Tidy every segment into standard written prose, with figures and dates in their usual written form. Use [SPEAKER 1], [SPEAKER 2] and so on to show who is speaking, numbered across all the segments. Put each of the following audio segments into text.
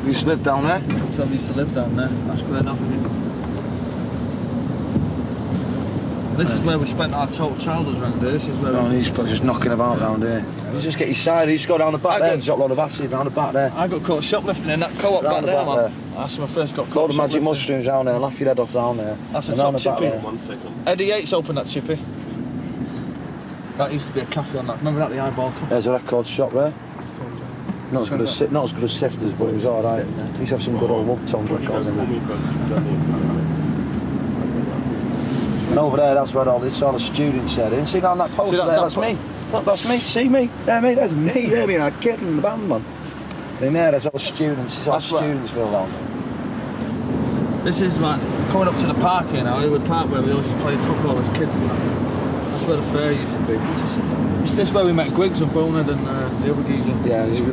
[SPEAKER 1] We used to live down there.
[SPEAKER 2] So we used to live down there. That's where nothing. This is where we spent our total childhood around here. This is where
[SPEAKER 1] he's just knocking about round here. You just get your side, you just go down the back there and drop a load of acid down the back there.
[SPEAKER 2] I got caught shoplifting in that co-op back there, man. That's when I first got caught.
[SPEAKER 1] All the magic mushrooms down there, laugh your head off down there.
[SPEAKER 2] That's a top chippy. 1 second. Eddie Yates opened that chippy. That used to be a cafe on that. Remember that, the Eyeball Cafe?
[SPEAKER 1] There's a record shop there. Not as good as Sifters, but it was alright. He used to have some good old Love Tones records in there. And over there, that's where all the students said. You see down that poster there, that's me. Look, that's me, see me? Yeah, me, that's me. There, me and a kid in the band, man. In there, there's all students, it's all students filled down there.
[SPEAKER 2] This is like coming up to the park here now, Haywood Park, where we used to play football as kids and that. That's where the fair used to be. It's this where we met Griggs and Bonehead and the other geezer.
[SPEAKER 1] Yeah.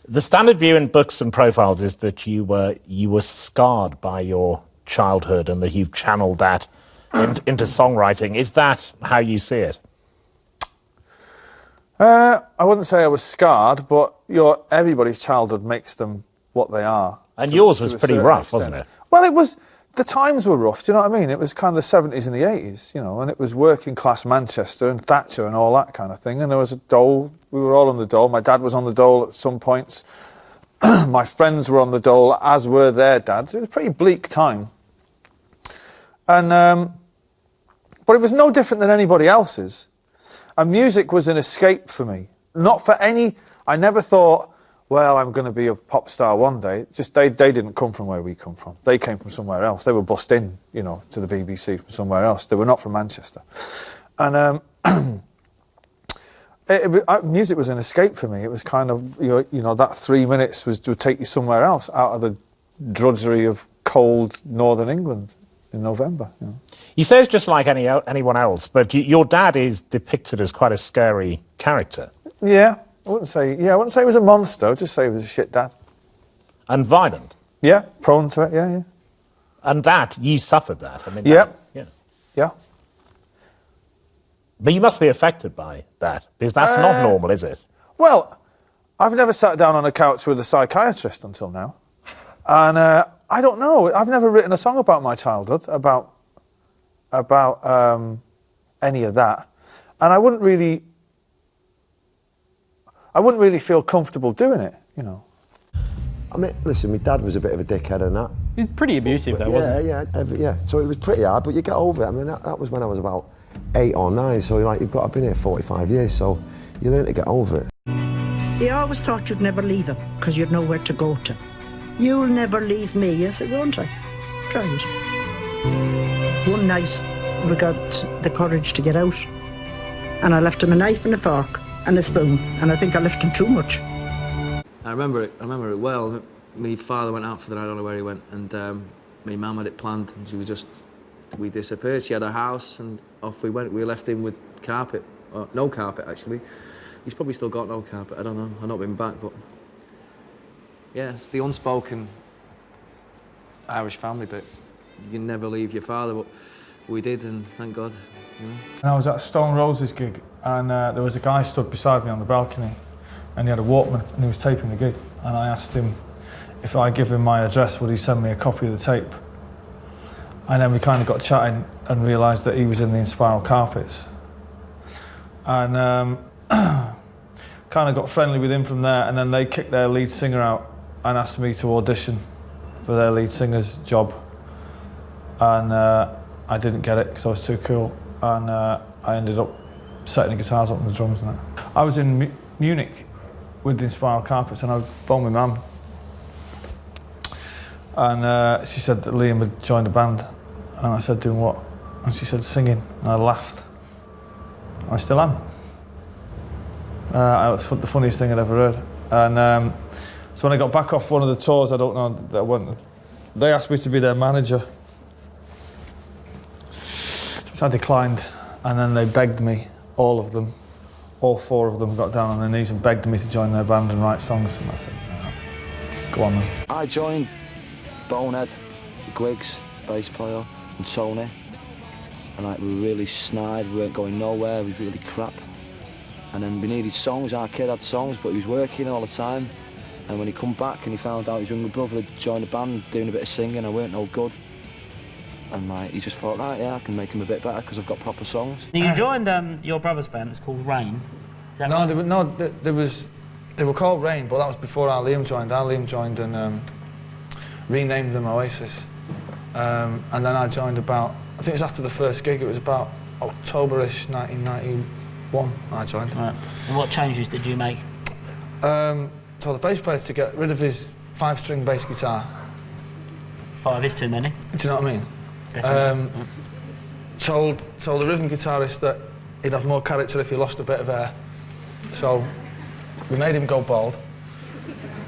[SPEAKER 3] The standard view in books and profiles is that you were scarred by your childhood and that you've channeled that into songwriting. Is that how you see it?
[SPEAKER 4] I wouldn't say I was scarred, but everybody's childhood makes them what they are.
[SPEAKER 3] And yours was pretty rough, wasn't it?
[SPEAKER 4] Well, it was. The times were rough, do you know what I mean? It was kind of the 70s and the 80s, you know, and it was working class Manchester and Thatcher and all that kind of thing. And there was a dole, we were all on the dole. My dad was on the dole at some points. My friends were on the dole, as were their dads. It was a pretty bleak time. And, but it was no different than anybody else's. And music was an escape for me. Not for any, I never thought, well, I'm going to be a pop star one day. Just they didn't come from where we come from. They came from somewhere else. They were bussed in, you know, to the BBC from somewhere else. They were not from Manchester. And music was an escape for me. It was kind of, you know, that 3 minutes would take you somewhere else, out of the drudgery of cold northern England in November. You know.
[SPEAKER 3] You say it's just like anyone else, but your dad is depicted as quite a scary character.
[SPEAKER 4] Yeah. I wouldn't say he was a monster. I'd just say he was a shit dad.
[SPEAKER 3] And violent.
[SPEAKER 4] Yeah, prone to it. Yeah.
[SPEAKER 3] And you suffered that. I mean,
[SPEAKER 4] yeah.
[SPEAKER 3] Yeah. But you must be affected by that, because that's not normal, is it?
[SPEAKER 4] Well, I've never sat down on a couch with a psychiatrist until now, and I don't know. I've never written a song about my childhood, about any of that, and I wouldn't really feel comfortable doing it, you know.
[SPEAKER 5] I mean, listen, my dad was a bit of a dickhead and that.
[SPEAKER 6] He was pretty abusive though, wasn't he?
[SPEAKER 5] Yeah. So it was pretty hard, but you get over it. I mean, that was when I was about 8 or 9, so like, you've been here 45 years, so you learn to get over it.
[SPEAKER 7] He always thought you'd never leave him, because you'd nowhere to go to. You'll never leave me. I said, won't I? Try it. One night, we got the courage to get out, and I left him a knife and a fork and a spoon, and I think I left him too much.
[SPEAKER 8] I remember it well. My father went out for the night, I don't know where he went, and my mum had it planned, and we disappeared. She had a house, and off we went. We left him with carpet, no carpet actually. He's probably still got no carpet, I don't know, I've not been back, but yeah, it's the unspoken Irish family bit. You can never leave your father, but we did, and thank God. You know.
[SPEAKER 4] And I was at a Stone Roses gig, and there was a guy stood beside me on the balcony, and he had a Walkman, and he was taping the gig. And I asked him if I give him my address, would he send me a copy of the tape? And then we kind of got chatting and realised that he was in the Inspiral Carpets. And kind of got friendly with him from there, and then they kicked their lead singer out and asked me to audition for their lead singer's job. And I didn't get it because I was too cool, and I ended up setting the guitars up and the drums and that. I was in Munich with the Inspiral Carpets, and I phoned my mum, and she said that Liam had joined the band, and I said, doing what? And she said, singing, and I laughed. I still am. It was the funniest thing I'd ever heard. And so when I got back off one of the tours, they asked me to be their manager. So I declined, and then they begged me, all of them, all 4 of them got down on their knees and begged me to join their band and write songs, and I said, no, go on then.
[SPEAKER 1] I joined Bonehead, Griggs, bass player, and Tony, and like, we were really snide, we weren't going nowhere, it was really crap. And then we needed songs, our kid had songs, but he was working all the time. And when he come back and he found out his younger brother had joined the band doing a bit of singing, I weren't no good. And like, he just thought, right, yeah, I can make him a bit better because I've got proper songs.
[SPEAKER 6] You joined your brother's band, it's called Rain. Is that right?
[SPEAKER 4] They were called Rain, but that was before our Liam joined. Our Liam joined and renamed them Oasis. And then I joined about, I think it was after the first gig, it was about October-ish 1991 I joined.
[SPEAKER 6] Right. And what changes did you make?
[SPEAKER 4] Told the bass player to get rid of his 5-string bass guitar.
[SPEAKER 6] 5 is too many.
[SPEAKER 4] Do you know what I mean?
[SPEAKER 6] Definitely.
[SPEAKER 4] Told the rhythm guitarist that he'd have more character if he lost a bit of hair. So we made him go bald.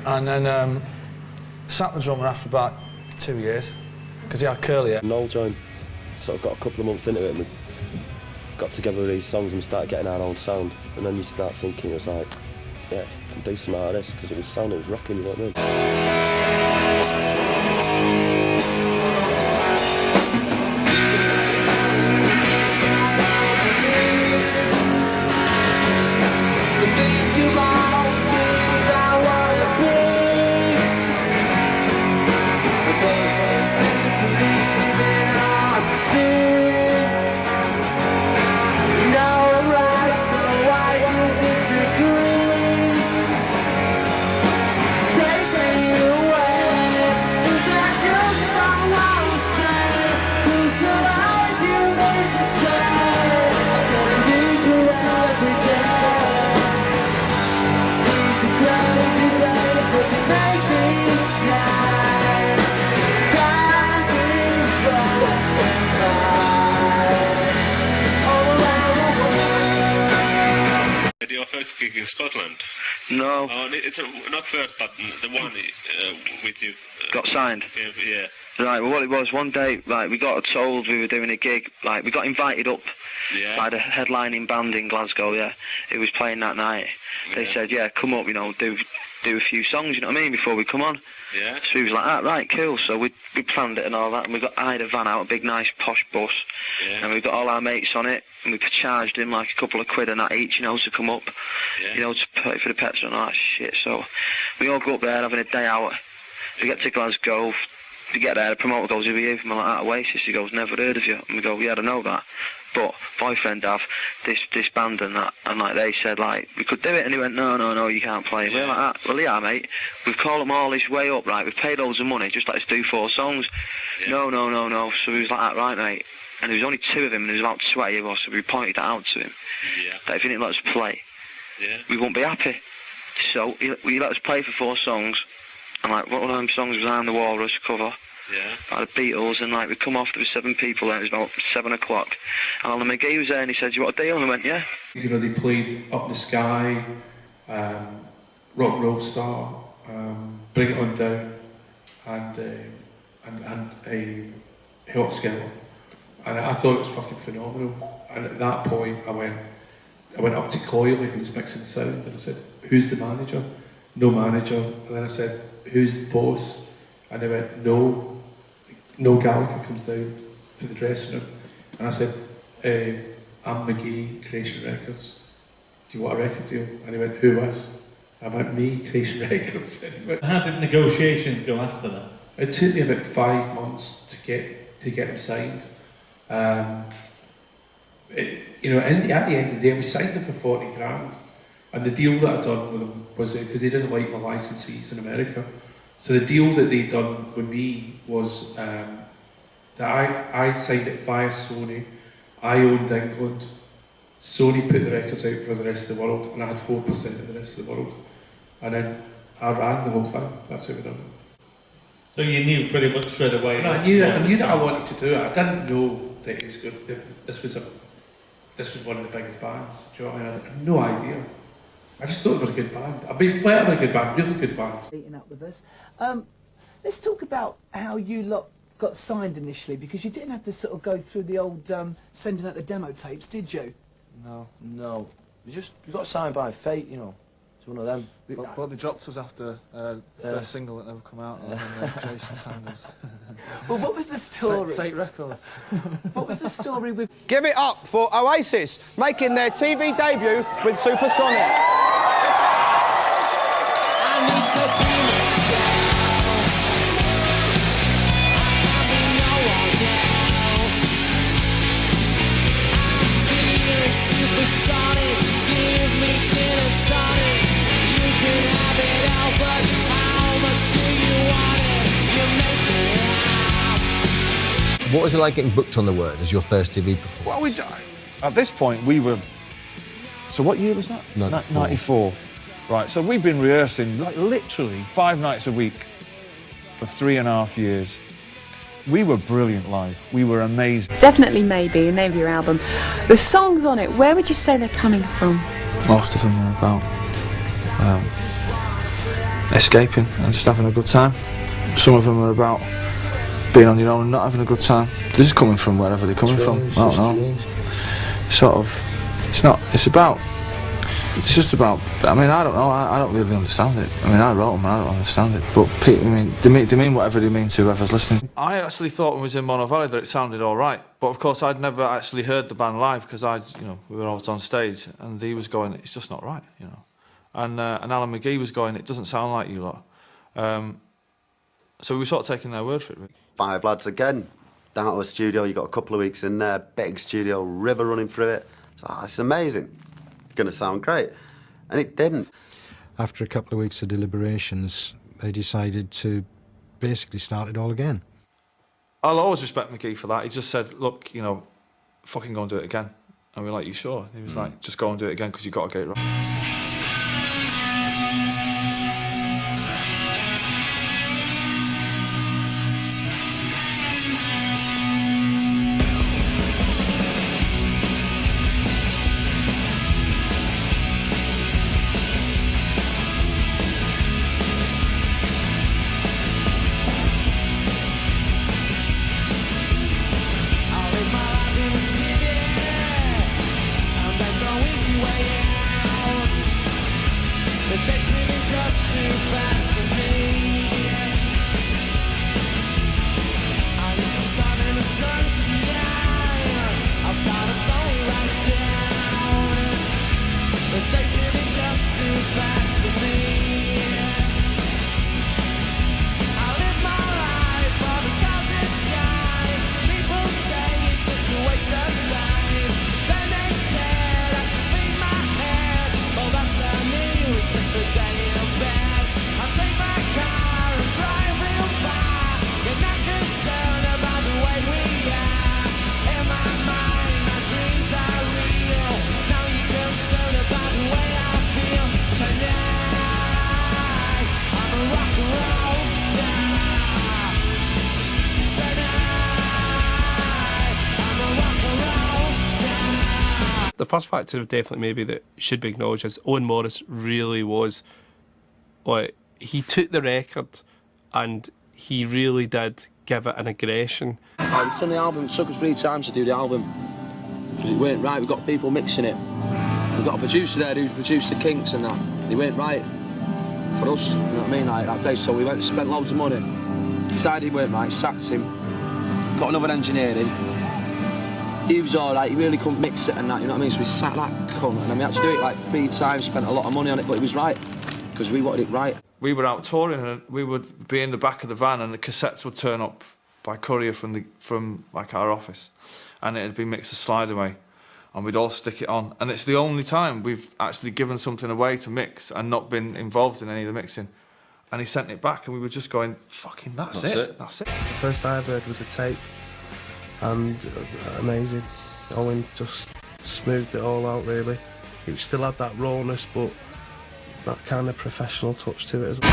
[SPEAKER 4] And then sacked the drummer after about 2 years, because he had curly hair.
[SPEAKER 9] Noel joined, sort of got a couple of months into it, and we got together with these songs and we started getting our own sound. And then you start thinking, it was like, yeah, I can do some out of this, because it was sound, it was rocking, you know what I
[SPEAKER 10] Your first gig in Scotland?
[SPEAKER 1] No.
[SPEAKER 10] Oh, it's not first, but the one with you.
[SPEAKER 1] Got signed?
[SPEAKER 10] Yeah.
[SPEAKER 1] Right, well what it was, one day, like, we got told we were doing a gig, like, we got invited up by the headlining band in Glasgow, yeah, who was playing that night. They said, yeah, come up, you know, do a few songs, you know what I mean, before we come on.
[SPEAKER 10] Yeah.
[SPEAKER 1] So we was like, ah, right, cool. So we planned it and all that, and I had a van out, a big, nice, posh bus, and we got all our mates on it, and we charged him like a couple of quid and that each, you know, to come up, you know, to pay for the petrol and all that shit. So we all go up there having a day out. We get to Glasgow. We get there, the promoter goes, who are you? I'm like, at Oasis. He goes, never heard of you. And we go, yeah, I know that. But boyfriend have this band and that. And like they said, like, we could do it. And he went, no, you can't play. We're like, ah, well, yeah, mate. We've called them all this way up, right? We've paid loads of money, just let us do 4 songs. No. So he was like, ah, right, mate. And there was only 2 of him, and there was about 20 of us, so we pointed that out to him. That if he didn't let us play, we won't be happy. So he let us play for 4 songs. And like, one of them songs was I'm the Walrus cover. By the Beatles, and like we come off, there was 7 people there, it was about 7 o'clock. And Alan McGee was there and he said, you want a deal? And I went, yeah.
[SPEAKER 11] You know, they played Up in the Sky, Rock Roll Star, Bring It On Down, and a Hot Skeleton. And I thought it was fucking phenomenal. And at that point I went up to Coyle, who was mixing sound, and I said, who's the manager? No manager. And then I said, who's the boss? And they went, no Gallagher comes down to the dressing room. And I said, I'm McGee, Creation Records. Do you want a record deal? And he went, who was? I went, me, Creation Records.
[SPEAKER 12] How did negotiations go after that?
[SPEAKER 11] It took me about 5 months to get him signed. You know, at the end of the day, we signed him for 40 grand. And the deal that I'd done with him was, because they didn't like my licensees in America, so the deal that they'd done with me was that I signed it via Sony. I owned England. Sony put the records out for the rest of the world, and I had 4% of the rest of the world. And then I ran the whole thing. That's how we done it.
[SPEAKER 12] So you knew pretty much straight away?
[SPEAKER 11] And I knew that I wanted to do it. I didn't know that it was good. This was one of the biggest bands. Do you know what I mean? I had no idea. I just thought it was a good band. I mean, better than a good band, really good band.
[SPEAKER 13] Meeting up with us. Let's talk about how you lot got signed initially, because you didn't have to sort of go through the old sending out the demo tapes, did you?
[SPEAKER 1] No. We got signed by fate, you know. It's one of them.
[SPEAKER 4] But they dropped us after the first single that never come out, and then Jason signed us.
[SPEAKER 13] Well, what was the story?
[SPEAKER 4] Fate Records.
[SPEAKER 13] What was the story with...
[SPEAKER 14] Give it up for Oasis, making their TV debut with Supersonic.
[SPEAKER 15] I need to What was it like getting booked on The Word as your first TV performance?
[SPEAKER 4] Well, at this point, we were... So what year was that? 94. Right, so we've been rehearsing, like, literally 5 nights a week for 3.5 years. We were brilliant live. We were amazing.
[SPEAKER 16] Definitely Maybe, the name of your album. The songs on it, where would you say they're coming from?
[SPEAKER 2] Most of them are about escaping and just having a good time. Some of them are about being on your own and not having a good time. This is coming from wherever they're coming from. I don't know. Sort of. It's just about. I mean, I don't know. I don't really understand it. I mean, I wrote them and I don't understand it. But people, I mean, they mean whatever they mean to whoever's listening. I actually thought when we was in Mono Valley that it sounded all right. But of course, I'd never actually heard the band live because we were always on stage, and he was going, "It's just not right," you know. And Alan McGee was going, "It doesn't sound like you lot." So we were sort of taking their word for it. Really.
[SPEAKER 17] 5 lads again, down to a studio. You got a couple of weeks in there, big studio, river running through it. So it's amazing. Going to sound great, and it didn't.
[SPEAKER 15] After a couple of weeks of deliberations, they decided to basically start it all again.
[SPEAKER 2] I'll always respect McGee for that. He just said, "Look, fucking go and do it again." And we were like, "You sure?" He was like, "Just go and do it again because you've got to get it right."
[SPEAKER 18] The first factor definitely maybe that should be acknowledged is Owen Morris really was, he took the record and he really did give it an aggression.
[SPEAKER 1] We've done the album, it took us 3 times to do the album because it weren't right. We've got people mixing it. We've got a producer there who's produced the Kinks and that. They weren't right for us, you know what I mean, like that day. So we went and spent loads of money, decided he weren't right, sacked him, got another engineer in. He was alright, he really couldn't mix it and that, you know what I mean? So we sat that cunt and then we had to do it like 3 times, spent a lot of money on it, but it was right, because we wanted it right.
[SPEAKER 2] We were out touring and we would be in the back of the van and the cassettes would turn up by courier from like our office, and it'd be mixed a slide away, and we'd all stick it on. And it's the only time we've actually given something away to mix and not been involved in any of the mixing. And he sent it back and we were just going, fucking that's it. That's it.
[SPEAKER 19] The first I ever heard was a tape, and amazing. Owen just smoothed it all out really. It still had that rawness, but that kind of professional touch to it as well.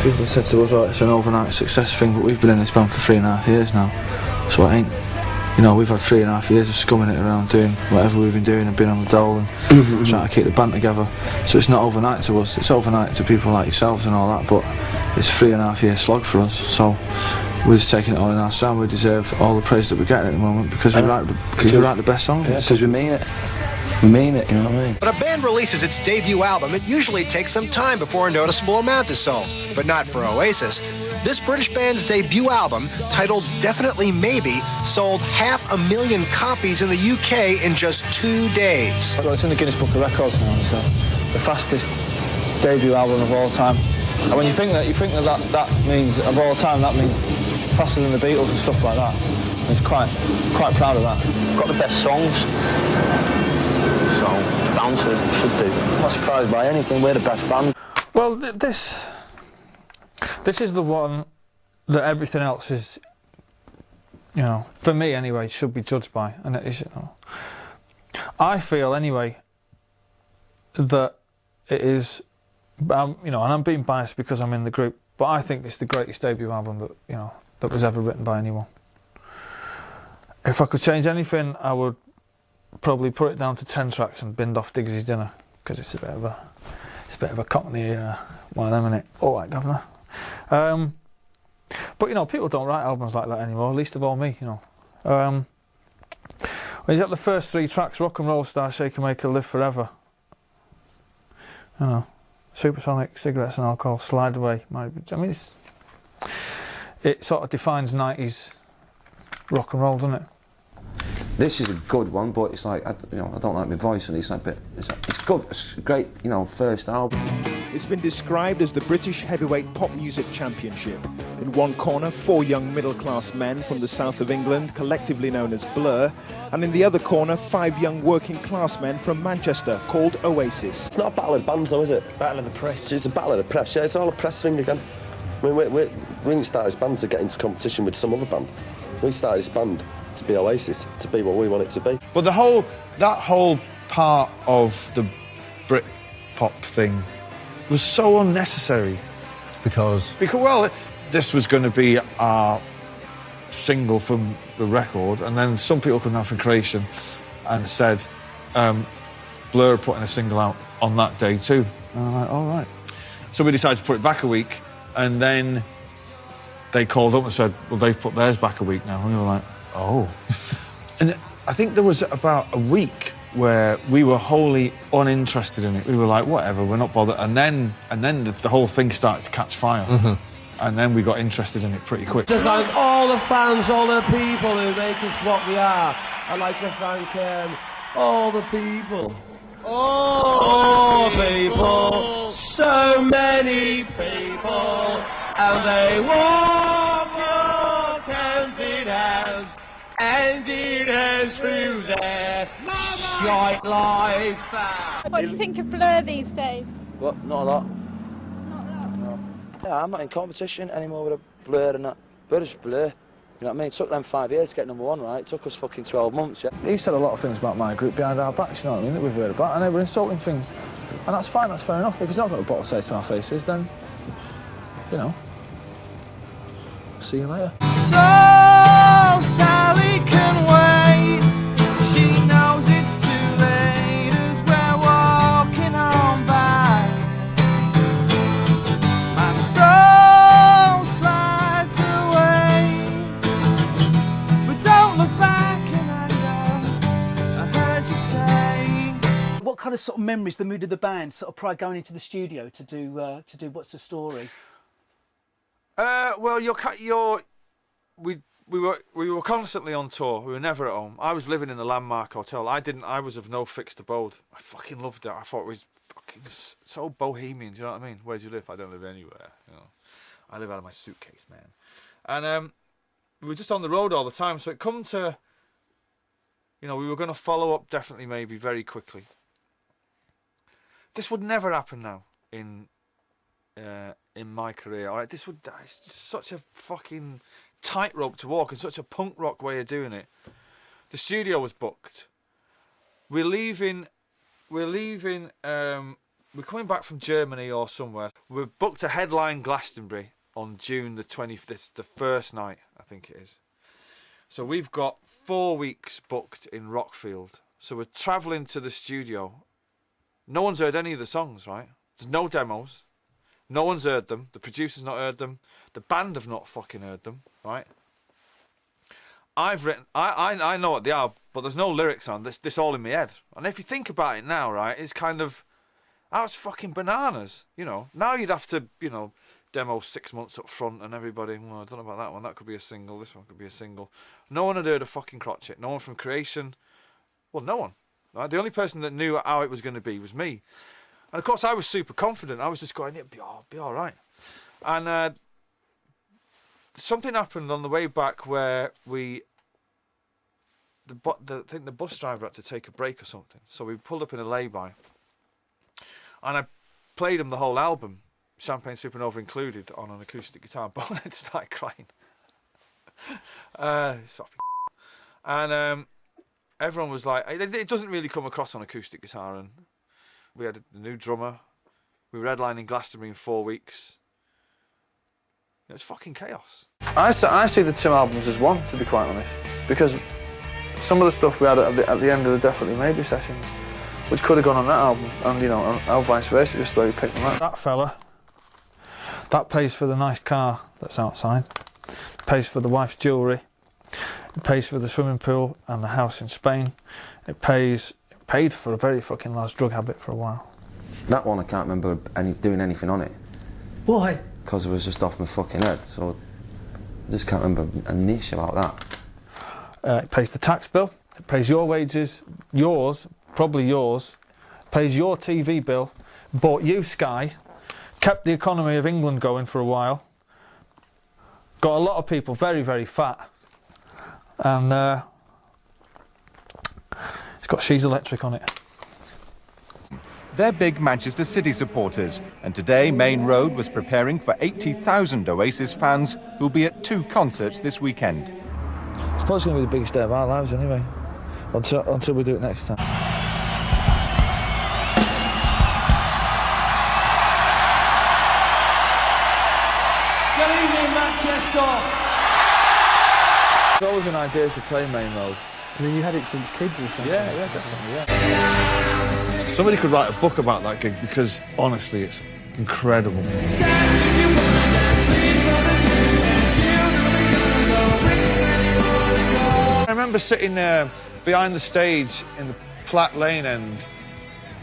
[SPEAKER 2] People said to us, oh, it's an overnight success thing, but we've been in this band for 3.5 years now, so it ain't. You know, we've had 3.5 years of scumming it around, doing whatever we've been doing and being on the dole and trying to keep the band together. So it's not overnight to us, it's overnight to people like yourselves and all that, but it's a 3.5 year slog for us, so we're just taking it all in our sound. We deserve all the praise that we're getting at the moment because we write the best songs.
[SPEAKER 1] Yeah, because we mean it. we mean it, you know what I mean?
[SPEAKER 14] When a band releases its debut album, it usually takes some time before a noticeable amount is sold. But not for Oasis. This British band's debut album, titled Definitely Maybe, sold 500,000 copies in the UK in just 2 days.
[SPEAKER 4] Well, it's in the Guinness Book of Records now. It's the fastest debut album of all time. And when you think that means of all time, that means faster than the Beatles and stuff like that. And it's quite proud of that.
[SPEAKER 1] Got the best songs. So, bound should do. I'm not surprised by anything, we're the best band.
[SPEAKER 4] Well, this is the one that everything else is, you know, for me anyway, should be judged by. And it is, you know, I feel anyway that it is, you know, and I'm being biased because I'm in the group, but I think it's the greatest debut album that, you know, that was ever written by anyone. If I could change anything, I would probably put it down to 10 tracks and binned off Diggy's Dinner, because it's a bit of a cockney one of them, innit? All right, governor. But you know, people don't write albums like that anymore, least of all me, you know. When you got the first 3 tracks, Rock and Roll Star, Shake and Make Her Live Forever, you know, Supersonic, Cigarettes and Alcohol, Slide Away, I mean, it sort of defines 90s rock and roll, doesn't it?
[SPEAKER 20] This is a good one, but it's like, I don't like my voice, and it's good. It's a great, you know, first album.
[SPEAKER 21] It's been described as the British Heavyweight Pop Music Championship. In one corner, 4 young middle-class men from the south of England, collectively known as Blur, and in the other corner, 5 young working-class men from Manchester, called Oasis.
[SPEAKER 9] It's not a battle of bands, though, is it?
[SPEAKER 21] Battle of the press.
[SPEAKER 9] It's a battle of the press, yeah, it's all a press thing again. I mean, we didn't start this band to get into competition with some other band. We started this band to be Oasis, to be what we want it to be.
[SPEAKER 4] But that whole part of the Brit pop thing was so unnecessary.
[SPEAKER 22] Because,
[SPEAKER 4] well, this was going to be our single from the record, and then some people come down from Creation and said, Blur are putting a single out on that day too. And I'm like, all right. So we decided to put it back a week, and then they called up and said, well, they've put theirs back a week now. And we were like, oh. And I think there was about a week where we were wholly uninterested in it. We were like, whatever, we're not bothered. And then the whole thing started to catch fire. And then we got interested in it pretty quick.
[SPEAKER 23] To thank all the fans, all the people who make us what we are. I'd like to thank all the people. All people, so many people, and they walk your counted hands, ending us through their shite life.
[SPEAKER 24] What do you think of Blur these days?
[SPEAKER 1] What? Not a lot. No. Yeah, I'm not in competition anymore with a Blur and that. Blur is Blur. You know what I mean? It took them 5 years to get #1, right? It took us fucking 12 months, yeah?
[SPEAKER 4] He said a lot of things about my group behind our backs, you know what I mean, that we've heard about, and they were insulting things. And that's fine, that's fair enough. If he's not got a bottle say to our faces, then, you know, see you later.
[SPEAKER 25] So Sally can wait. She knows it's too late as we're walking on by. My soul slides away, but don't look back in anger. I heard you say.
[SPEAKER 26] What kind of sort of memories, the mood of the band, sort of prior going into the studio to do What's the Story?
[SPEAKER 2] Well, we were constantly on tour. We were never at home. I was living in the Landmark Hotel. I was of no fixed abode. I fucking loved it. I thought it was fucking so bohemian. Do you know what I mean? Where do you live? I don't live anywhere. You know, I live out of my suitcase, man. And we were just on the road all the time. So it come to, you know, we were going to follow up definitely, maybe very quickly. This would never happen now in my career. All right, it's just such a fucking tightrope to walk and such a punk rock way of doing it. The studio was booked. We're coming back from Germany or somewhere. We're booked to headline Glastonbury on June the 20th. This the first night, I think it is. So we've got 4 weeks booked in Rockfield. So we're travelling to the studio. No one's heard any of the songs, right? There's no demos. No one's heard them. The producer's not heard them. The band have not fucking heard them, right? I've written, I know what they are, but there's no lyrics on this all in my head. And if you think about it now, right, it's kind of, that's fucking bananas, you know. Now you'd have to, you know, demo 6 months up front and everybody, well, I don't know about that one, that could be a single, this one could be a single. No one had heard of fucking Crotchet, no one from Creation, well, no one. Right? The only person that knew how it was going to be was me. And of course I was super confident, I was just going, it'll be all right. And something happened on the way back where I think the bus driver had to take a break or something. So we pulled up in a lay-by. And I played him the whole album, Champagne Supernova included, on an acoustic guitar. Bonehead started crying. And everyone was like, it doesn't really come across on acoustic guitar. And we had a new drummer. We were headlining Glastonbury in 4 weeks. It's fucking chaos.
[SPEAKER 4] I see the 2 albums as one, to be quite honest, because some of the stuff we had at the end of the Definitely Maybe sessions, which could have gone on that album, and you know, and vice versa, just the way we picked them up. That fella, that pays for the nice car that's outside, pays for the wife's jewellery, it pays for the swimming pool and the house in Spain, it paid for a very fucking large drug habit for a while.
[SPEAKER 20] That one I can't remember doing anything on it.
[SPEAKER 26] Why?
[SPEAKER 20] Because it was just off my fucking head, so I just can't remember a niche about that.
[SPEAKER 4] It pays the tax bill, it pays your wages, yours, probably yours, pays your TV bill, bought you Sky, kept the economy of England going for a while, got a lot of people very, very fat, and it's got She's Electric on it.
[SPEAKER 3] They're big Manchester City supporters, and today Main Road was preparing for 80,000 Oasis fans who'll be at 2 concerts this weekend.
[SPEAKER 4] It's probably going to be the biggest day of our lives anyway, until we do it next time.
[SPEAKER 25] Good evening, Manchester!
[SPEAKER 4] It's always an idea to play Main Road.
[SPEAKER 26] I mean, you had it since kids or something?
[SPEAKER 4] Yeah, definitely, yeah. Somebody could write a book about that gig because, honestly, it's incredible. I remember sitting behind the stage in the Platt Lane end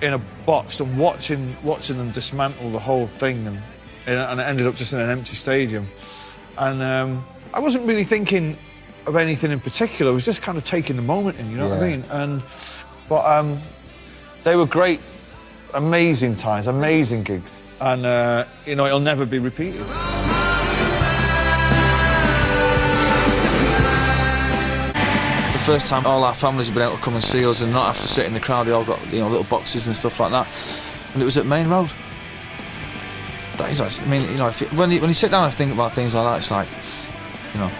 [SPEAKER 4] in a box and watching them dismantle the whole thing, and it ended up just in an empty stadium. And I wasn't really thinking of anything in particular. I was just kind of taking the moment in, you know what I mean? But they were great, amazing times, amazing gigs, and you know, it'll never be repeated.
[SPEAKER 2] It's the first time all our families have been able to come and see us and not have to sit in the crowd. They all got, you know, little boxes and stuff like that, and it was at Main Road. That is actually, I mean, you know, when you sit down and think about things like that, it's like, you know.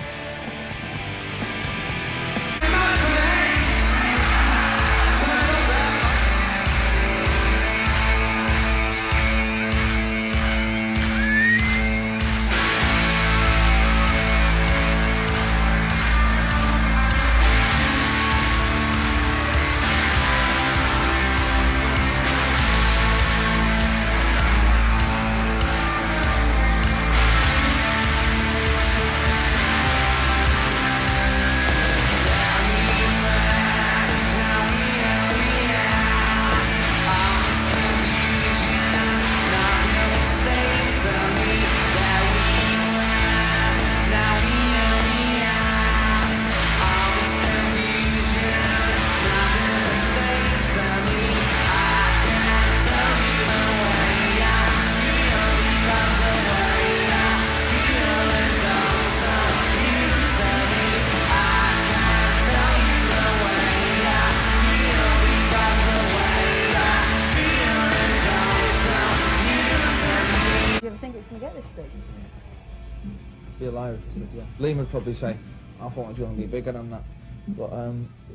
[SPEAKER 4] Be a liar if I said yeah. Liam would probably say, I thought it was going to be bigger than that, but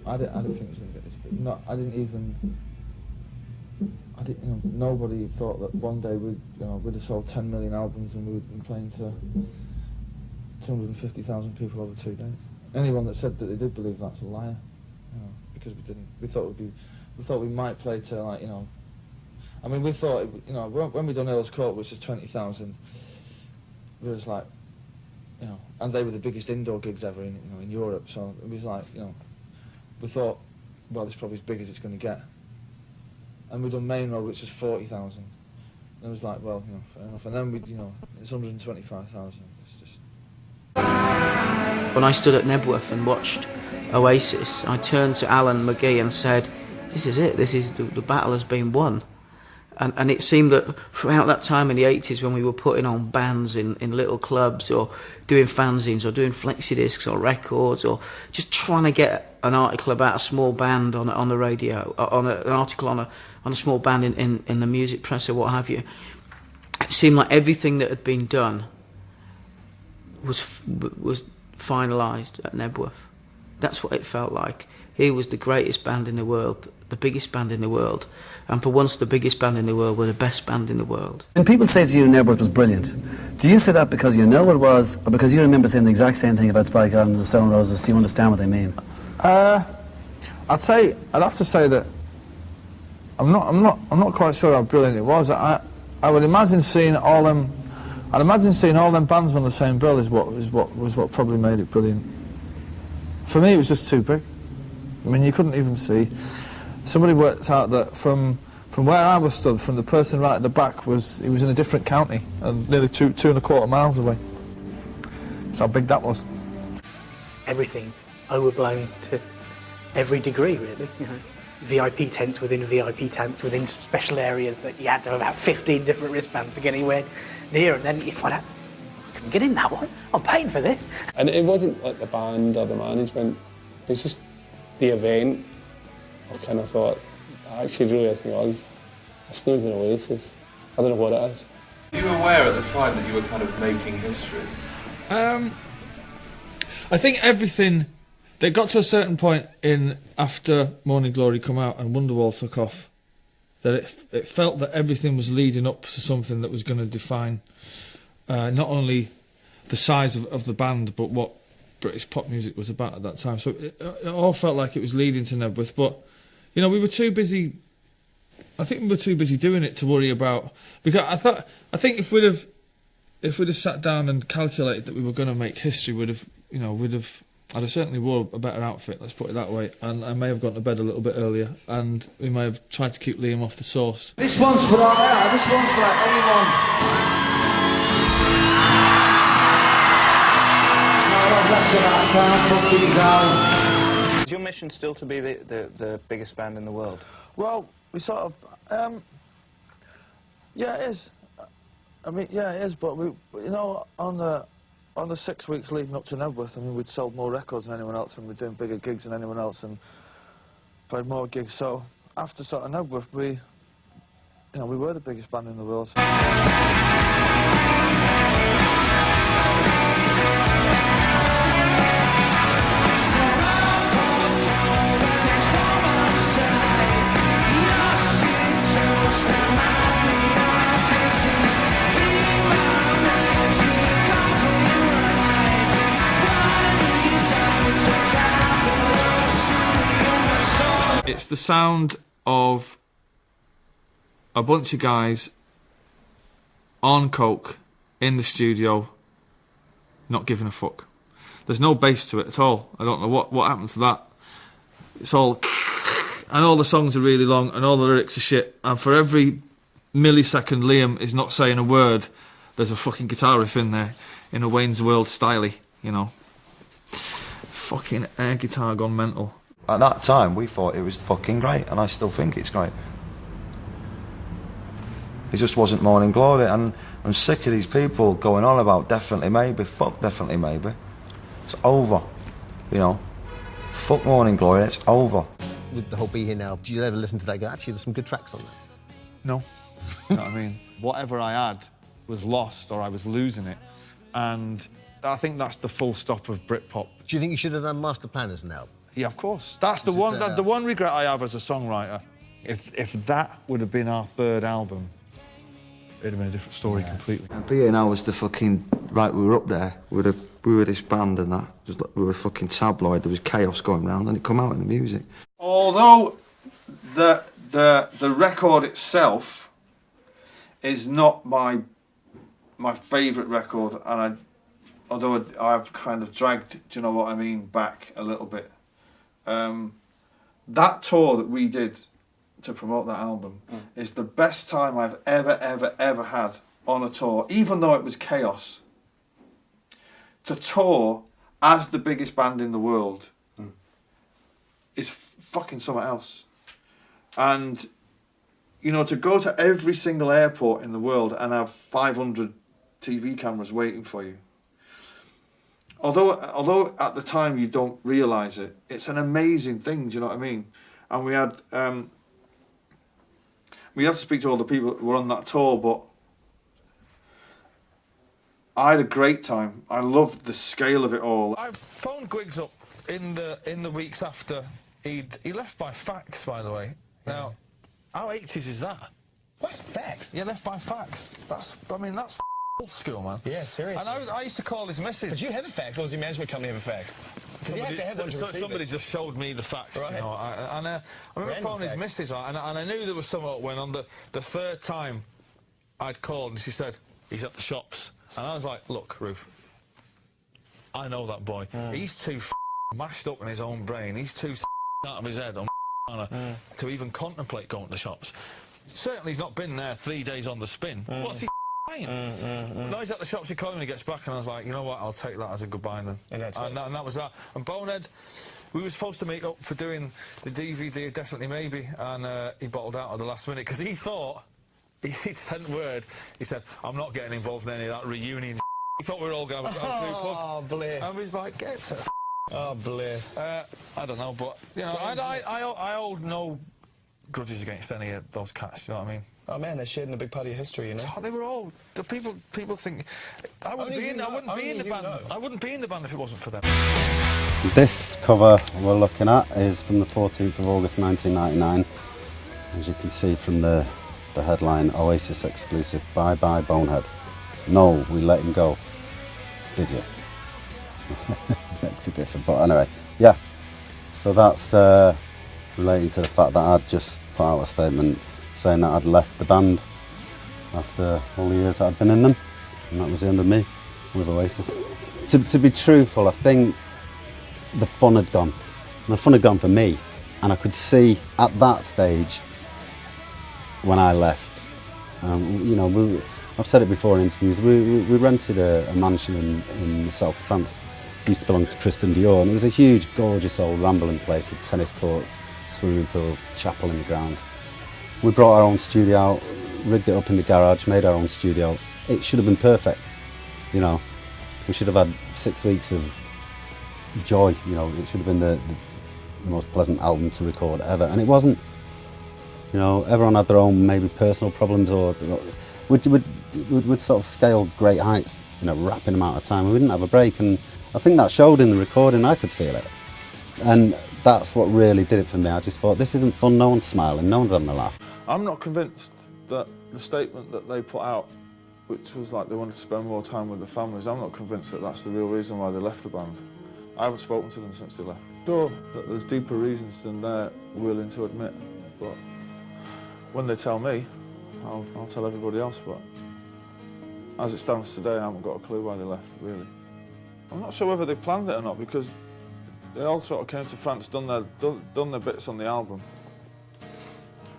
[SPEAKER 4] I didn't think it was going to get this big. No, I didn't, you know, nobody thought that one day we'd have sold 10 million albums and we'd been playing to 250,000 people over 2 days. Anyone that said that they did believe that's a liar, you know, because we didn't. We thought we might play to, like, you know, I mean, we thought, you know, when we done Earl's Court, which is 20,000, we was like,
[SPEAKER 2] you know, and they were the biggest indoor gigs ever in, you know, in Europe. So it was like, you know, we thought, well, it's probably as big as it's going to get. And we'd done Main Road, which was 40,000. And it was like, well, you know, fair enough. And then we, you know, it's 125,000. It's just.
[SPEAKER 5] When I stood at Nebworth and watched Oasis, I turned to Alan McGee and said, "This is it. This is the battle has been won." And it seemed that throughout that time in the 80s, when we were putting on bands in little clubs or doing fanzines or doing flexi discs or records or just trying to get an article about a small band on the radio, an article on a small band in the music press or what have you, it seemed like everything that had been done was finalised at Nebworth. That's what it felt like. He was the greatest band in the world, the biggest band in the world, and for once the biggest band in the world were the best band in the world.
[SPEAKER 6] When people say to you Nebworth was brilliant, do you say that because you know it was, or because you remember saying the exact same thing about Spike Island and the Stone Roses? Do you understand what they mean?
[SPEAKER 4] I'd have to say that I'm not quite sure how brilliant it was. I would imagine seeing all them bands on the same bill is what probably made it brilliant. For me, it was just too big. I mean, you couldn't even see. Somebody worked out that from where I was stood, from the person right at the back, he was in a different county and nearly 2.25 miles away. That's how big that was.
[SPEAKER 26] Everything overblown to every degree, really. You know, VIP tents within VIP tents within special areas that you had to have about 15 different wristbands to get anywhere near, and then you find out, I couldn't get in that one. I'm paying for this.
[SPEAKER 7] And it wasn't like the band or the management. It was just the event. I kind of thought, actually, really, I think it was. It's not even Oasis. I don't know what it is.
[SPEAKER 8] Were you aware at the time that you were kind of making history?
[SPEAKER 2] I think everything. They got to a certain point after Morning Glory come out and Wonderwall took off, that it felt that everything was leading up to something that was going to define not only the size of the band, but what British pop music was about at that time. So it all felt like it was leading to Nebworth, but you know, we were too busy. I think we were too busy doing it to worry about, because I think if we'd have sat down and calculated that we were going to make history, I'd have certainly wore a better outfit, let's put it that way, and I may have gone to bed a little bit earlier, and we may have tried to keep Liam off the sauce.
[SPEAKER 1] This one's for anyone.
[SPEAKER 10] Is your mission still to be the biggest band in the world?
[SPEAKER 4] Well, we sort of, yeah, it is. I mean, yeah, it is. But we, you know, on the 6 weeks leading up to Nebworth, I mean, we'd sold more records than anyone else, and we're doing bigger gigs than anyone else, and played more gigs. So after sort of Nebworth, we were the biggest band in the world.
[SPEAKER 2] It's the sound of a bunch of guys on coke in the studio, not giving a fuck. There's no bass to it at all. I don't know what happened to that. It's all, and all the songs are really long, and all the lyrics are shit. And for every millisecond Liam is not saying a word, there's a fucking guitar riff in there, in a Wayne's World style, you know. Fucking air guitar gone mental.
[SPEAKER 20] At that time, we thought it was fucking great, and I still think it's great. It just wasn't Morning Glory, and I'm sick of these people going on about definitely maybe, fuck definitely maybe. It's over, you know. Fuck Morning Glory, it's over.
[SPEAKER 22] With the whole Be Here Now, do you ever listen to that and go, actually, there's some good tracks on that?
[SPEAKER 4] No. You know what I mean? Whatever I had was lost, or I was losing it, and I think that's the full stop of Britpop.
[SPEAKER 22] Do you think you should have done Master Plan as an album?
[SPEAKER 4] Yeah, of course. That's the one regret I have as a songwriter. If that would have been our third album, it'd have been a different story completely.
[SPEAKER 20] Be Here Now was the fucking, right, we were up there, we were this band and that, we were fucking tabloid, there was chaos going around, and it come out in the music.
[SPEAKER 4] Although the record itself is not my favourite record, and although I've kind of dragged, do you know what I mean, back a little bit. That tour that we did to promote that album is the best time I've ever had on a tour, even though it was chaos. To tour as the biggest band in the world is fucking something else. And, you know, to go to every single airport in the world and have 500 TV cameras waiting for you. Although at the time you don't realise it, it's an amazing thing, do you know what I mean? And we had to speak to all the people who were on that tour, but I had a great time. I loved the scale of it all.
[SPEAKER 2] I phoned Griggs up in the weeks after he left by fax, by the way. Now, how 80s is that?
[SPEAKER 11] What? Fax?
[SPEAKER 2] Yeah, left by fax. That's old school, man.
[SPEAKER 11] Yeah, seriously.
[SPEAKER 2] And I used to call his missus.
[SPEAKER 11] Did you have a fax, or does your management company have a fax?
[SPEAKER 2] Somebody just showed me the fax,
[SPEAKER 11] right.
[SPEAKER 2] You know. I remember phoning his missus, right, and I knew there was something when on the third time I'd called, and she said, he's at the shops. And I was like, look, Ruth, I know that boy. He's too mashed up in his own brain. He's too out of his head on to even contemplate going to the shops. Certainly he's not been there 3 days on the spin. What's he saying? No, he's at the shops, he called me when he gets back, and I was like, you know what, I'll take that as a goodbye then. And that was that. And Bonehead, we were supposed to make up for doing the DVD, Definitely Maybe, and he bottled out at the last minute, because he thought, he'd sent word, he said, I'm not getting involved in any of that reunion. He thought we were all going to have a group hug.
[SPEAKER 11] Oh, bliss.
[SPEAKER 2] And we was like, get to
[SPEAKER 11] oh, bliss.
[SPEAKER 2] I don't know, but, you know, I hold no grudges against any of those cats, you know what I mean?
[SPEAKER 11] Oh, man, they're sharing a big part of your history, you know?
[SPEAKER 2] Oh, they were all... The people think... I wouldn't be in the band if it wasn't for them.
[SPEAKER 12] This cover we're looking at is from the 14th of August 1999. As you can see from the headline, Oasis exclusive, Bye Bye Bonehead. No, we let him go. Did you? Makes it different, but anyway, yeah. So that's relating to the fact that I'd just put out a statement saying that I'd left the band after all the years that I'd been in them, and that was the end of me with Oasis. To be truthful, I think the fun had gone. And the fun had gone for me, and I could see at that stage when I left, you know, I've said it before in interviews, we rented a mansion in the south of France. It used to belong to Christian Dior, and it was a huge, gorgeous old rambling place with tennis courts, swimming pools, chapel in the ground. We brought our own studio out, rigged it up in the garage, made our own studio. It should have been perfect, you know. We should have had 6 weeks of joy, you know. It should have been the most pleasant album to record ever, and it wasn't. You know, everyone had their own maybe personal problems, or we'd sort of scale great heights in a rapid amount of time. We didn't have a break, and I think that showed in the recording. I could feel it, and that's what really did it for me. I just thought, this isn't fun. No one's smiling, no one's having a laugh.
[SPEAKER 4] I'm not convinced that the statement that they put out, which was like they wanted to spend more time with the families, I'm not convinced that that's the real reason why they left the band. I haven't spoken to them since they left. Sure that there's deeper reasons than they're willing to admit, but when they tell me, I'll tell everybody else, but as it stands today, I haven't got a clue why they left, really. I'm not sure whether they planned it or not, because they all sort of came to France, done their bits on the album,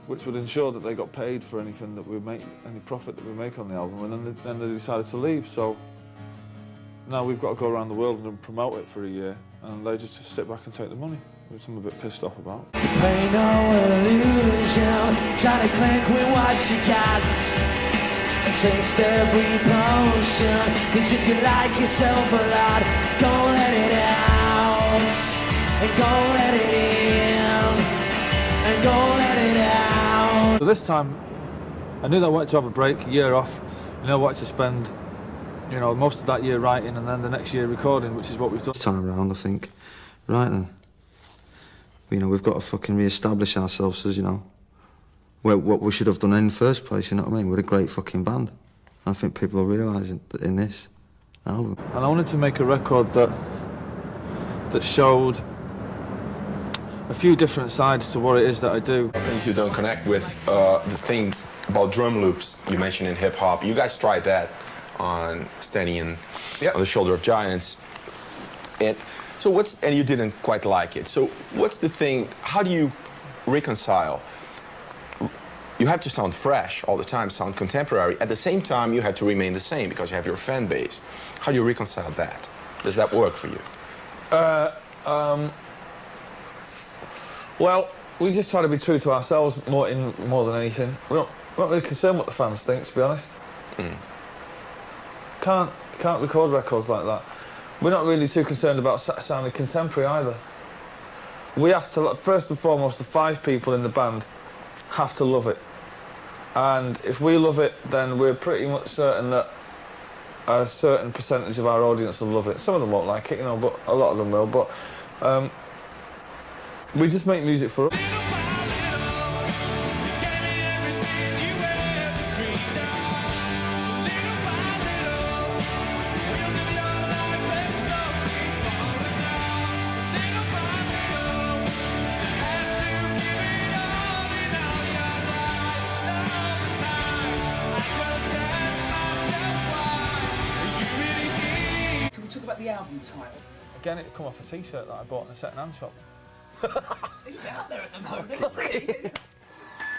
[SPEAKER 4] which would ensure that they got paid for anything that we make, any profit that we make on the album, and then they decided to leave. So now we've got to go around the world and promote it for a year, and they just sit back and take the money, which I'm a bit pissed off about.
[SPEAKER 23] Pay no illusion, try to clink with what you got, and taste every potion, cause if you like yourself a lot, go let it out, and go let it in, and go let it out.
[SPEAKER 2] So this time, I knew that I wanted to have a break, a year off. I knew I wanted to spend, you know, most of that year writing and then the next year recording, which is what we've done.
[SPEAKER 20] This time around, I think, right then, you know, we've got to fucking re-establish ourselves as, you know, what we should have done in the first place, you know what I mean? We're a great fucking band. And I think people are realising that in this album.
[SPEAKER 2] And I wanted to make a record that showed a few different sides to what it is that I do.
[SPEAKER 13] Things you don't connect with, the thing about drum loops you mentioned in hip-hop, you guys tried that on Steady and on the Shoulder of Giants. And you didn't quite like it. So what's the thing? How do you reconcile? You have to sound fresh all the time, sound contemporary. At the same time, you have to remain the same because you have your fan base. How do you reconcile that? Does that work for you?
[SPEAKER 2] Well, we just try to be true to ourselves more than anything. We're not really concerned what the fans think, to be honest. Can't record records like that. We're not really too concerned about sounding contemporary either. We have to, first and foremost, the 5 people in the band have to love it. And if we love it, then we're pretty much certain that a certain percentage of our audience will love it. Some of them won't like it, you know, but a lot of them will. But we just make music for us.
[SPEAKER 26] The album title.
[SPEAKER 2] Again, it come off a T-shirt that I bought in a second-hand shop.
[SPEAKER 26] It's out there at the moment.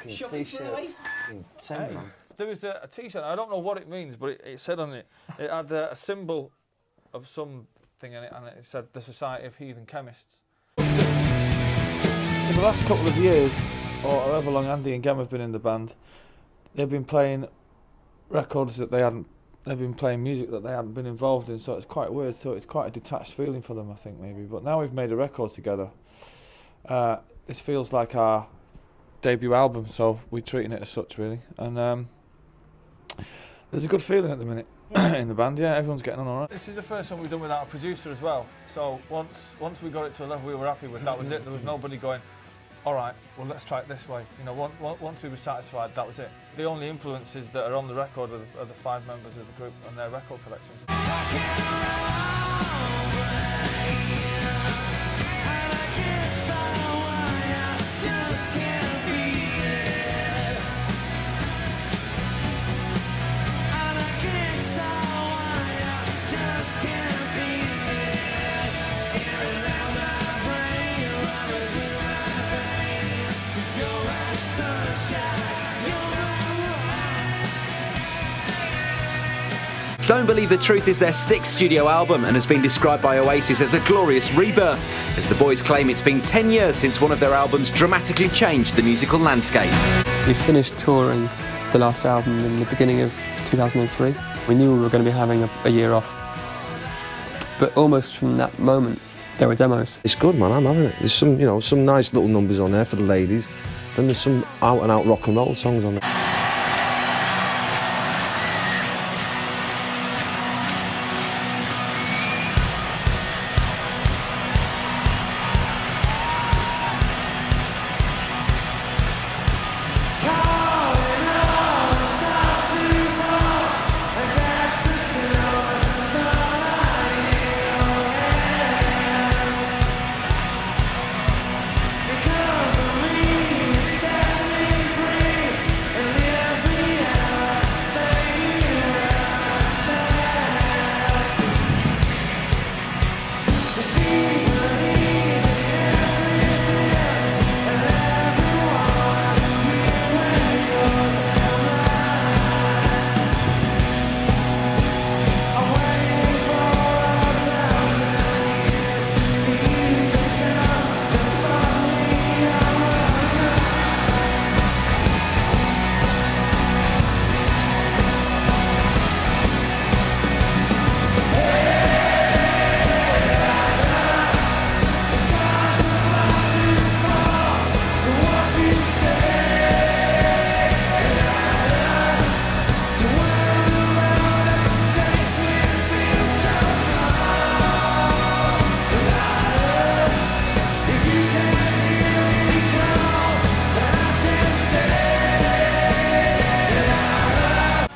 [SPEAKER 26] Shopping for Oasis.
[SPEAKER 2] Hey, there was a T-shirt. I don't know what it means, but it said on it. It had a symbol of something in it, and it said the Society of Heathen Chemists. For the last couple of years, or however long Andy and Gem have been in the band, they've been playing records that they hadn't. They've been playing music that they hadn't been involved in, so it's quite weird. So it's quite a detached feeling for them, I think, maybe. But now we've made a record together. This feels like our debut album, so we're treating it as such, really. And there's a good feeling at the minute in the band. Yeah, everyone's getting on all right. This is the first one we've done without a producer as well. So once we got it to a level we were happy with, that was it. There was nobody going, all right, well, let's try it this way. You know, once we were satisfied, that was it. The only influences that are on the record are the 5 members of the group and their record collections.
[SPEAKER 14] Don't Believe the Truth is their 6th studio album and has been described by Oasis as a glorious rebirth, as the boys claim it's been 10 years since one of their albums dramatically changed the musical landscape.
[SPEAKER 15] We finished touring the last album in the beginning of 2003. We knew we were going to be having a year off, but almost from that moment there were demos.
[SPEAKER 9] It's good, man, I'm having it. There's some nice little numbers on there for the ladies, and there's some out and out rock and roll songs on there.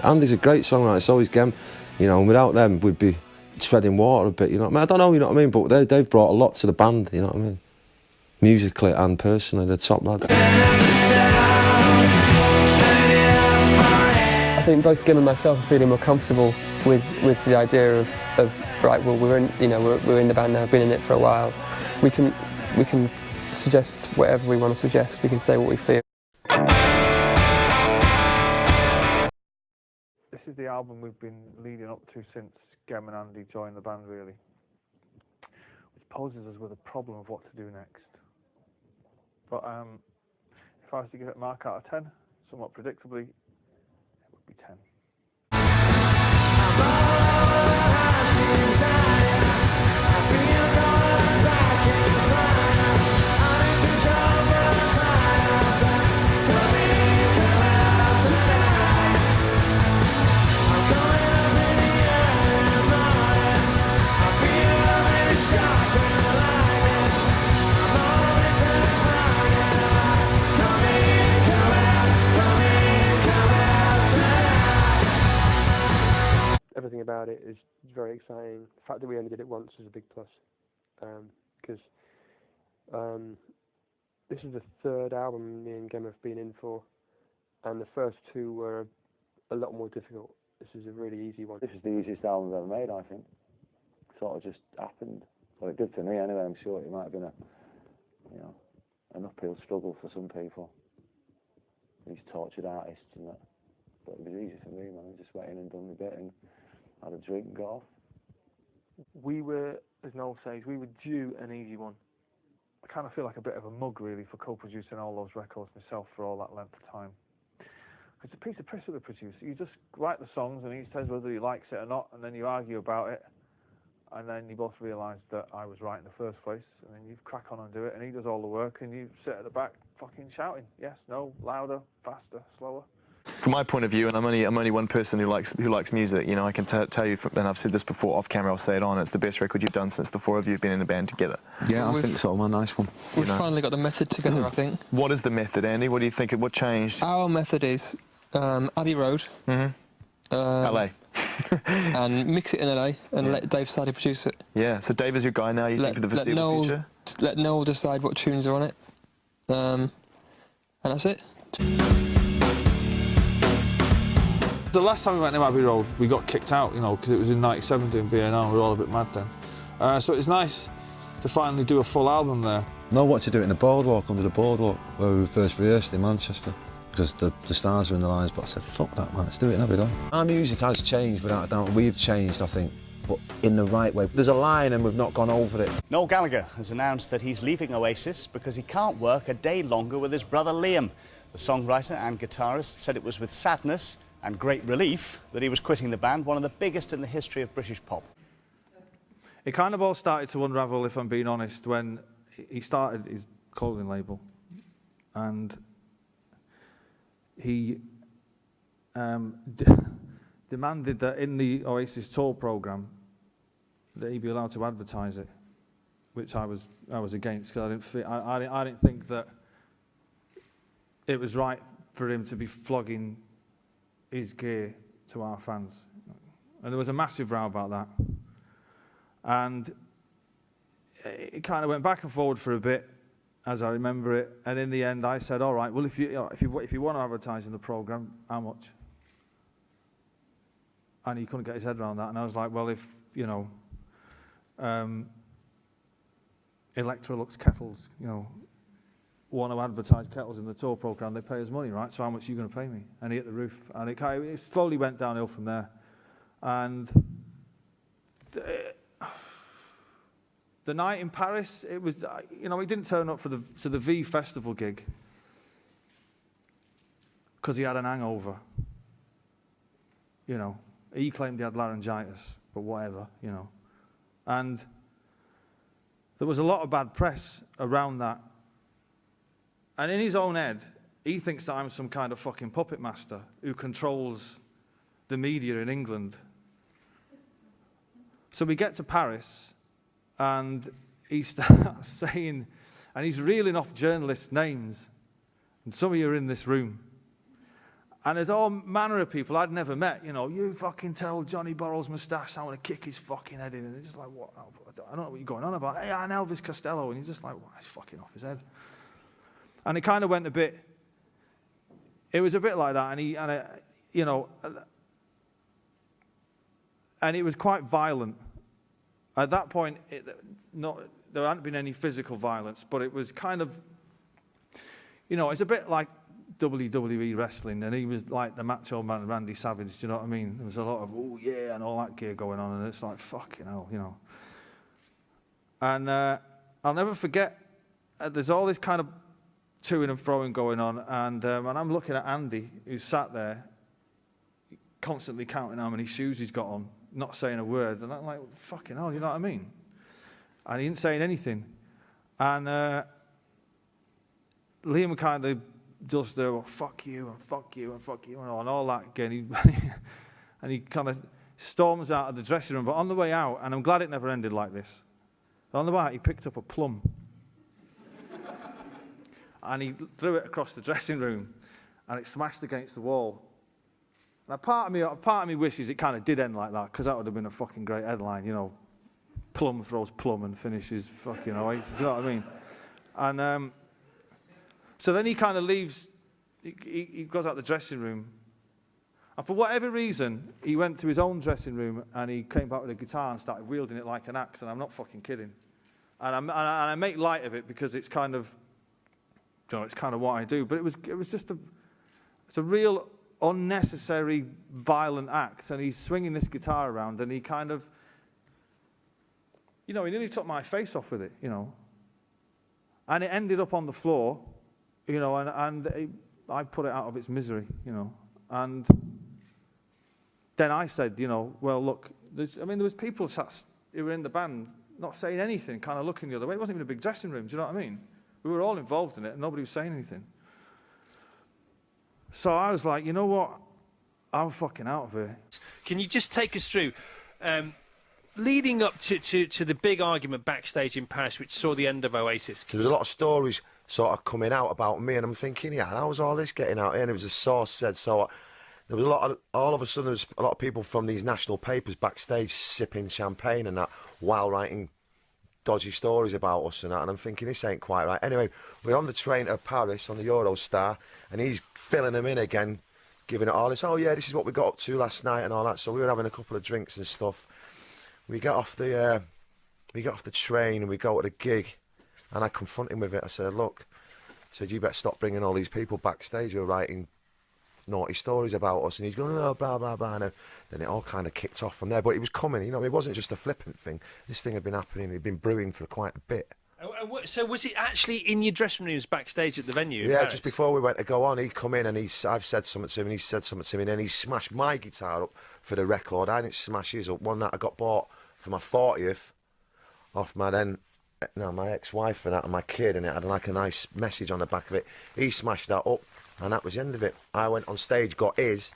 [SPEAKER 9] Andy's a great songwriter, so is Gem. You know, and without them, we'd be treading water a bit, you know what I mean? I don't know, you know what I mean? But they've brought a lot to the band, you know what I mean? Musically and personally, they're top lads.
[SPEAKER 15] I think both Gim and myself are feeling more comfortable with the idea of right, well, we're in the band now, been in it for a while. We can suggest whatever we want to suggest. We can say what we feel.
[SPEAKER 4] This is the album we've been leading up to since Gem and Andy joined the band, really. Which poses us with a problem of what to do next. But if I was to give it a mark out of 10, somewhat predictably, it would be 10.
[SPEAKER 16] Everything about it is very exciting. The fact that we only did it once is a big plus, because this is the third album me and Gem have been in for, and the first two were a lot more difficult. This is a really easy one.
[SPEAKER 1] This is the easiest album I've ever made, I think. Sort of just happened. Well, it did for me anyway. I'm sure it might have been an uphill struggle for some people. These tortured artists and that. But it was easy for me, man. I just went in and done my bit and had a drink and got off.
[SPEAKER 4] We were, as Noel says, we were due an easy one. I kind of feel like a bit of a mug, really, for co-producing all those records myself for all that length of time. It's a piece of piss with the producer. You just write the songs and he says whether he likes it or not, and then you argue about it, and then you both realise that I was right in the first place, and then you crack on and do it, and he does all the work, and you sit at the back fucking shouting, yes, no, louder, faster, slower.
[SPEAKER 11] From my point of view, and I'm only one person who likes music, you know, I can tell you, and I've said this before off camera, I'll say it on, it's the best record you've done since the four of you have been in a band together.
[SPEAKER 20] Yeah, I think so, man, nice one.
[SPEAKER 15] We've finally got the method together, I think.
[SPEAKER 11] What is the method, Andy? What do you think, what changed?
[SPEAKER 15] Our method is Abbey Road.
[SPEAKER 11] LA.
[SPEAKER 15] And mix it in LA and let Dave Sadie produce it.
[SPEAKER 11] Yeah, so Dave is your guy now, you think, for the foreseeable future?
[SPEAKER 15] Let Noel decide what tunes are on it. And that's it.
[SPEAKER 2] The last time we went to Abbey Road, we got kicked out, you know, because it was in '97 doing BNR, we were all a bit mad then. So it's nice to finally do a full album there.
[SPEAKER 20] Know what to do it in the boardwalk, under the boardwalk, where we first rehearsed in Manchester, because the stars were in the lines, but I said, fuck that, man, let's do it in Abbey Road. Our music has changed, without a doubt. We've changed, I think, but in the right way. There's a line and we've not gone over it.
[SPEAKER 17] Noel Gallagher has announced that he's leaving Oasis because he can't work a day longer with his brother Liam. The songwriter and guitarist said it was with sadness and great relief that he was quitting the band, one of the biggest in the history of British pop.
[SPEAKER 2] It kind of all started to unravel, if I'm being honest, when he started his clothing label, and he demanded that in the Oasis tour programme that he be allowed to advertise it, which I was against, because I didn't think that it was right for him to be flogging his gear to our fans. And there was a massive row about that. And it kind of went back and forward for a bit, as I remember it. And in the end, I said, all right, well, if you want to advertise in the programme, how much? And he couldn't get his head around that. And I was like, well, if, you know, Electrolux kettles, you know, want to advertise kettles in the tour programme, they pay us money, right? So how much are you going to pay me? And he hit the roof. And it slowly went downhill from there. And the night in Paris, it was, you know, he didn't turn up for the V Festival gig because he had an hangover. You know, he claimed he had laryngitis, but whatever, you know. And there was a lot of bad press around that. And in his own head, he thinks that I'm some kind of fucking puppet master who controls the media in England. So we get to Paris, and he starts saying, and he's reeling off journalists' names, and some of you are in this room. And there's all manner of people I'd never met, you know, you fucking tell Johnny Borrell's moustache I want to kick his fucking head in. And they're just like, what? I don't know what you're going on about. Hey, I'm Elvis Costello. And he's just like, well, he's fucking off his head. And it kind of went a bit, it was a bit like that. And you know, and it was quite violent. At that point, there hadn't been any physical violence, but it was kind of, you know, it's a bit like WWE wrestling, and he was like the Macho Man, Randy Savage, do you know what I mean? There was a lot of, oh yeah, and all that gear going on, and it's like, fucking hell, you know. And I'll never forget, there's all this kind of toing and froing going on, and I'm looking at Andy, who's sat there, constantly counting how many shoes he's got on, not saying a word, and I'm like, fucking hell, you know what I mean? And he didn't say anything. And Liam kind of just there, well, fuck you, and fuck you, and fuck you, and all that again. And he kind of storms out of the dressing room, but on the way out, and I'm glad it never ended like this, on the way out, he picked up a plum. And he threw it across the dressing room, and it smashed against the wall. Now, part of me wishes it kind of did end like that, because that would have been a fucking great headline, you know. Plum throws plum and finishes fucking OASIS, do you know what I mean? And so then he kind of leaves, he goes out the dressing room, and for whatever reason, he went to his own dressing room and he came back with a guitar and started wielding it like an axe, and I'm not fucking kidding. And I make light of it because it's kind of, you know, it's kind of what I do, but it was just it's a real unnecessary violent act, and he's swinging this guitar around, and he kind of, you know, he nearly took my face off with it, you know, and it ended up on the floor, you know, and I put it out of its misery, you know, and then I said, you know, well, look, there was people who were in the band not saying anything, kind of looking the other way. It wasn't even a big dressing room, do you know what I mean? We were all involved in it, and nobody was saying anything. So I was like, you know what? I'm fucking out of here.
[SPEAKER 3] Can you just take us through, leading up to the big argument backstage in Paris, which saw the end of OASIS?
[SPEAKER 18] There was a lot of stories sort of coming out about me, and I'm thinking, yeah, how was all this getting out here? And it was a source said, so there was all of a sudden, there was a lot of people from these national papers backstage sipping champagne and that while writing dodgy stories about us and that, and I'm thinking, this ain't quite right. Anyway, we're on the train to Paris on the Eurostar, and he's filling them in again, giving it all this, oh yeah, this is what we got up to last night and all that. So we were having a couple of drinks and stuff. We get off the train and we go to the gig, and I confront him with it. I said, look, I said, you better stop bringing all these people backstage who are writing naughty stories about us. And he's going, oh, blah, blah, blah. And then it all kind of kicked off from there. But it was coming, you know, it wasn't just a flippant thing. This thing had been happening, it had been brewing for quite a bit.
[SPEAKER 3] So was it actually in your dressing rooms backstage at the venue?
[SPEAKER 18] Yeah, just before we went to go on, he'd come in and I've said something to him, and he said something to me, and then he smashed my guitar up for the record. I didn't smash his up. One that I got bought for my 40th off my ex-wife and that, and my kid, and it had like a nice message on the back of it. He smashed that up, and that was the end of it. I went on stage, got his,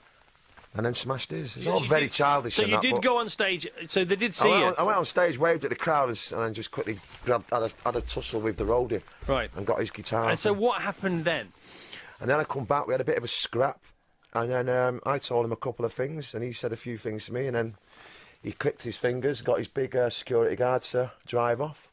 [SPEAKER 18] and then smashed his. It's all very childish.
[SPEAKER 3] So you did go on stage, so they did see you?
[SPEAKER 18] I went on stage, waved at the crowd, and then just quickly had a tussle with the roadie.
[SPEAKER 3] Right.
[SPEAKER 18] And got his guitar.
[SPEAKER 3] And so what happened then?
[SPEAKER 18] And then I come back, we had a bit of a scrap, and then I told him a couple of things, and he said a few things to me, and then he clicked his fingers, got his big security guard to drive off.